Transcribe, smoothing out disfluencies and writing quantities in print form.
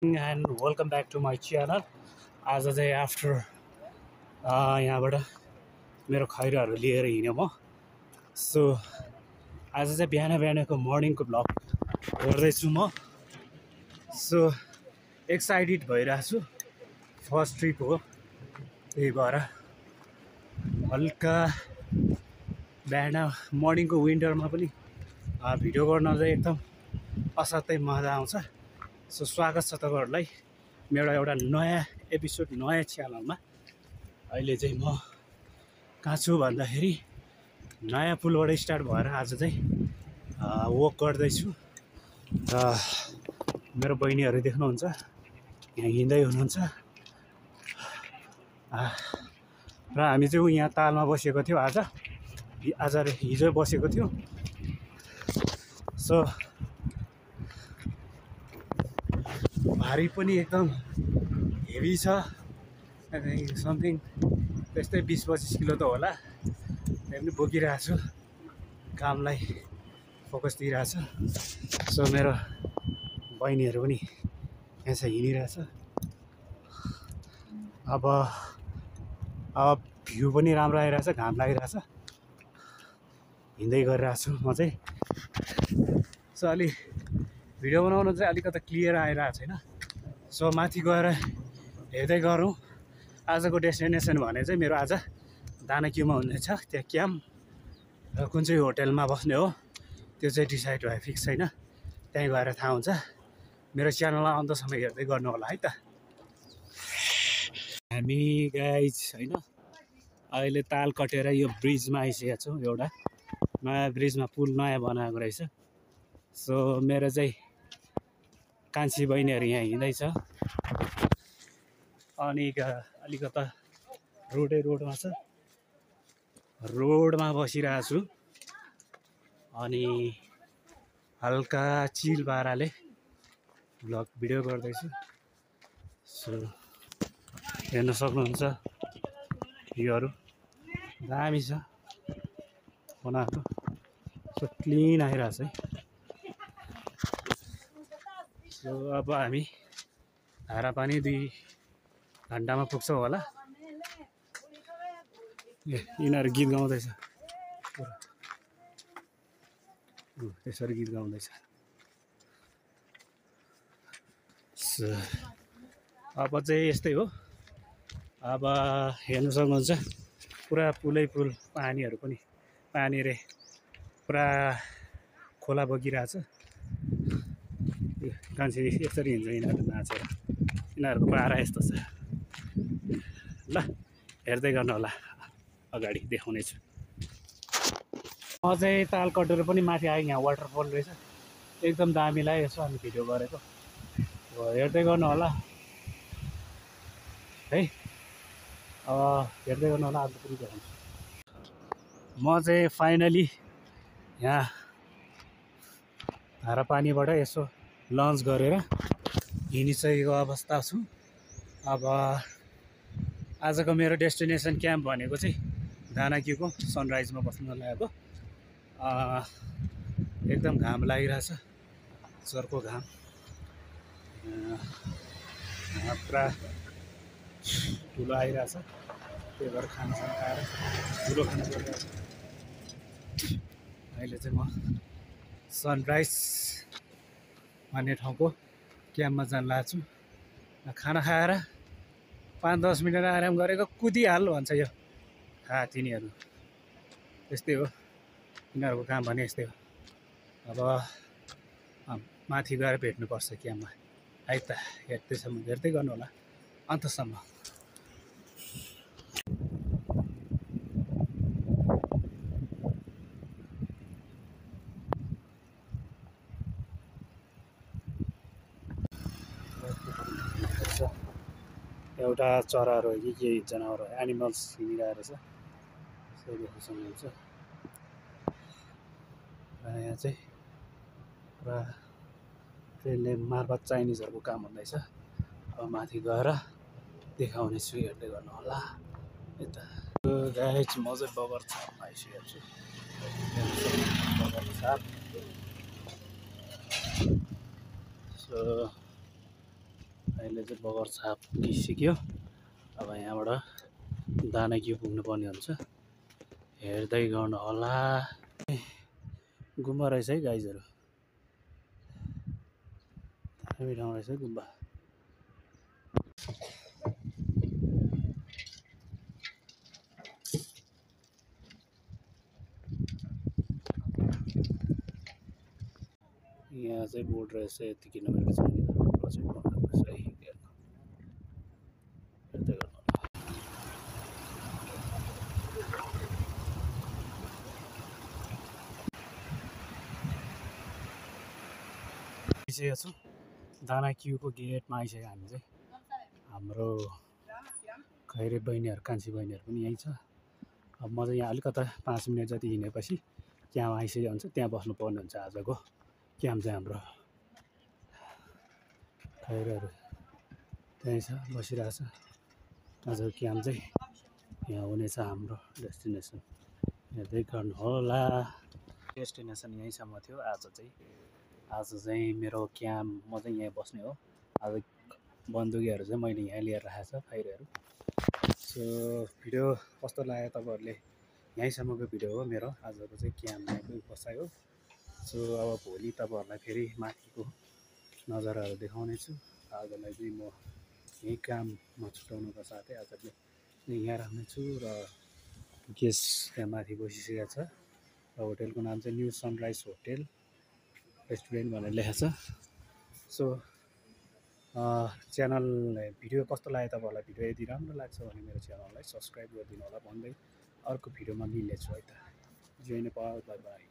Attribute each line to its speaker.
Speaker 1: And welcome back to my channel. आज चाहिँ after यहाँबाट मेरो खैराहरू लिएर हिँड्यो म। सो आज चाहिँ बिहानको मर्निङको ब्लग गर्दैछु म। सो एक्साइटेड भइरहेको छु, फर्स्ट ट्रिप हो, त्यही भएर हल्का बिहान मर्निङको विन्टरमा पनि भिडियो गर्न चाहिँ एकदम असाध्यै मजा आउँछ। सो स्वागत छ तपाईँहरूलाई मेरो एउटा नयाँ एपिसोड नयाँ च्यानलमा। अहिले चाहिँ म कहाँ छु भन्दाखेरि नयाँ पुलबाट स्टार्ट भएर आज चाहिँ वक गर्दैछु र मेरो बहिनीहरू देख्नुहुन्छ यहाँ हिँड्दै हुनुहुन्छ र हामी चाहिँ यहाँ तालमा बसेको थियौँ। आज हिजो बसेको थियो। सो भारी पनि एकदम हेभी छ, समथिङ त्यस्तै 20-25 किलो त होला। त्यही पनि बोकिरहेको छु, कामलाई फोकस दिइरहेछ। सो मेरो बहिनीहरू पनि यहाँ चाहिँ हिँडिरहेछ। अब भ्यू पनि राम्रो आइरहेछ, घाम लागिरहेछ, हिँड्दै गरिरहेको छु म चाहिँ। सो अलि भिडियो बनाउनु चाहिँ अलिकति क्लियर आइरहेको छैन। सो माथि गएर हेर्दै गरौँ। आजको डेस्टिनेसन भने चाहिँ मेरो आज दानाक्युमा हुनेछ, त्यहाँ क्याम्प र कुन चाहिँ होटेलमा बस्ने हो त्यो चाहिँ डिसाइड भयो, फिक्स छैन। त्यहीँ गएर थाहा हुन्छ। मेरो च्यानललाई अन्तसम्म हेर्दै गर्नु होला है त। हामी गाइज होइन अहिले ताल कटेर यो ब्रिजमा आइसकेका छौँ। एउटा नयाँ ब्रिजमा पुल नयाँ बनाएको रहेछ। सो मेरो चाहिँ कान्छी बहिनीहरू यहाँ हिँड्दैछ अनि अलिकता रोडमा छ, रोडमा बसिरहेको छु अनि हल्का चिल पाराले भ्लग भिडियो गर्दैछु। सो हेर्न सक्नुहुन्छ भ्यूहरू दामी छ बनाएको। सो क्लिन आइरहेछ है। सो अब हामी हारापानी 2 घन्टामा पुग्छौँ होला। यिनीहरू गीत गाउँदैछ, त्यसरी गीत गाउँदैछ। सो अब चाहिँ यस्तै हो। अब हेर्नु सक्नुहुन्छ पुरा पुलै पुल, पानीहरू पनि पानी पुरा खोला बगिरहेछ। कान्छी यसरी हिँड्छ यिनीहरू नाचेर, यिनीहरूको पारा यस्तो छ। ल हेर्दै गर्नु होला, अगाडि देखाउनेछु। म चाहिँ ताल कटेर पनि माथि आएँ। यहाँ वाटरफल रहेछ, एकदम दामी लाग्यो। यसो अनि भिडियो गरेको, हेर्दै गर्नु होला है। हेर्दै गर्नु होला, अर्को पनि देखाउँछु। म चाहिँ फाइनली यहाँ हारापानीबाट यसो लन्च गरेर हिँडिसकेको अवस्था छु। अब आजको मेरो डेस्टिनेसन क्याम्प भनेको चाहिँ दानाक्युको सनराइजमा बस्न लागेको। एकदम घाम लागिरहेछ, चर्को घाम, पुरा ठुलो आइरहेछ। त्यही भएर खानासाना खाएर ठुलो खाना गरिरहेछ। अहिले चाहिँ म सनराइज भन्ने ठाउँको क्याम्पमा जान लागेको छु। खाना खाएर 5-10 मिनट आराम गरेको कुदिहाल भन्छ यो तिनीहरू। त्यस्तै हो, यिनीहरूको काम भने यस्तै हो। अब माथि गएर भेट्नुपर्छ क्याम्पमा है त। हेर्दै गर्नु होला अन्तसम्म। एउटा चराहरू हो कि के जनावर हो, एनिमल्स हिँडिरहेको रहेछ, सो देख्न सक्नुहुन्छ। यहाँ चाहिँ पुरा ट्रेनले मार्फत चाइनिजहरूको काम हुँदैछ। अब माथि गएर देखाउने छु, हेर्दै गर्नु होला यता। गाइज म चाहिँ बगर छापमा आइसकेको छु। बगर छाप। सो अहिले चाहिँ बगर छाप खिसिक्यो। अब यहाँबाट दाना घिउ पुग्नुपर्ने हुन्छ, हेर्दै गर्नु होला। गुम्बा रहेछ है गाइजहरू, दामी ठाउँ रहेछ गुम्बा। यहाँ चाहिँ बोर्ड रहेछ, यति किलोमिटर चाहिँ प्रोजेक्ट बनाएको रहेछ है। हेर्दै गर्नु आइसकेको छु, दाना क्युको गेटमा आइसक्यो हामी चाहिँ। हाम्रो खैरे बहिनीहरू, कान्छी बहिनीहरू पनि यहीँ छ। अब म चाहिँ यहाँ अलिकता 5 मिनट जति हिँडेपछि क्याम्प आइसकेको हुन्छ, त्यहाँ बस्नुपर्ने हुन्छ। आजको क्याम्प चाहिँ हाम्रो खैरेहरू त्यहीँ छ, बसिरहेछ। आजको क्याम्प चाहिँ यहाँ हुनेछ हाम्रो डेस्टिनेसन, हेर्दै गर्नु होला। डेस्टिनेसन यहीँसम्म थियो आज चाहिँ मेरो क्याम्प, म चाहिँ यहाँ बस्ने हो। आज बन्दुकीहरू चाहिँ मैले यहाँ लिएर राखेको छ, खैरेहरू। सो भिडियो कस्तो लाग्यो तपाईँहरूले, यहीँसम्मको भिडियो हो मेरो आजको चाहिँ क्याम्प यहाँको बसाइ हो। सो अब भोलि तपाईँहरूलाई फेरि माथिको नजाराहरू देखाउने छु। आजलाई चाहिँ म यहीँ काममा छुट्याउनुको साथै आजले यहाँ राख्नेछु। र गेस्ट त्यहाँ माथि बसिसकेको छ। र होटेलको नाम चाहिँ न्यू सनराइज होटेल रेस्टुरेन्ट भनेर लेखेको छ। सो च्यानल भिडियो कस्तो लाग्यो तपाईँहरूलाई, भिडियो यदि राम्रो लाग्छ भने मेरो च्यानललाई सब्सक्राइब गरिदिनु होला भन्दै अर्को भिडियोमा मिल्नेछु है त। जय नेपाल, बाई बाई।